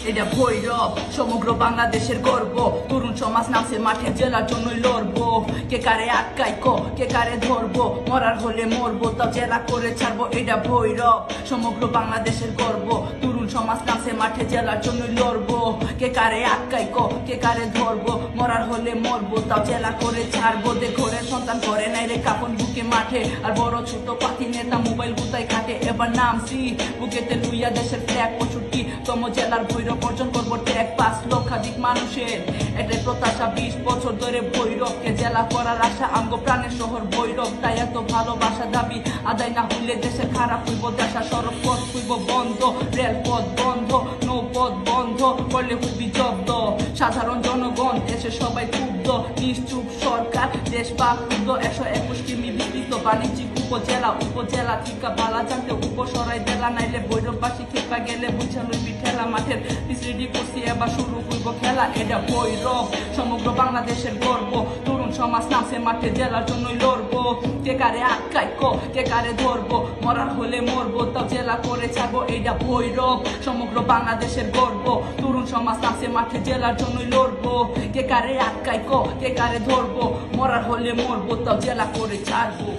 এটা ভৈরব সমগ্র বাংলাদেশের গর্ব, তরুণ সমাজ নামছে মাঠে জেলার জন্যই লড়বো। কে কারে আটকাই কে কারে ধরবো, মরার হলে মরবো তাও জেলা করে ছাড়বো। এটা ভৈরব সমগ্র বাংলাদেশের গর্ব, তরুণ সমাজ নামছে মাঠে জেলার জন্যই লড়বো। কে কারে আটকাই কে কারে ধরবো, মরার হলে মরবো তাও জেলা করে ছাড়বো। ঘরের সন্তান করে নাই রে কাপন বুকে মাঠে, আর বড় ছোট পাখি নেতা মোবাইল গুতাই খাটে। এবার নামছি বুকেতে লুইয়া দেশের ফ্ল্যাগ 65তম জেলার ভৈরব অর্জন করবো ট্যাগ 5 লক্ষাধিক মানুষের এটাই প্রত্যাশা। 20 বছর ধরে ভৈরবকে জেলা করার আশা, আমগো প্রাণের শহর ভৈরব, তাই এত ভালোবাসা। দাবি আদায় না হইলে দেশের খারাপ হইব দেশা। সড়ক পথ হইব বন্ধ, রেলপথ বন্ধ, নৌপথ বন্ধ, করলে হইবি জব্দ। সাধারণ জনগণ দেশে সবাই ক্ষুব্ধ, নিশ্চুপ সরকার দেশ বাক্রুদ্ধ। 121 কিমি বিস্তৃত বাণিজ্যিক উপজেলা ঠিকা বালা জানতে উপসরাই জেলা, নাইলে ভৈরববাসী খেপা গেলে বুঝা লইবি ঠেলা। মাঠের পিচ রেডি করছি এবার শুরু হইব খেলা। এটা ভৈরব সমগ্র বাংলাদেশের গর্ব, তরুণ সমাজ নামছে মাঠে জেলার জন্যই লড়বো। কে কারে আটকাই কে কারে ধরবো, মরার হলে মরবো তাও জেলা করে ছাড়বো। এটা ভৈরব সমগ্র বাংলাদেশের গর্ব, তরুণ সমাজ নামছে মাঠে জেলার জন্যই লড়বো। কে কারে আটকাই কে কারে ধরবো, মরার হলে মরবো তাও জেলা করে ছাড়বো।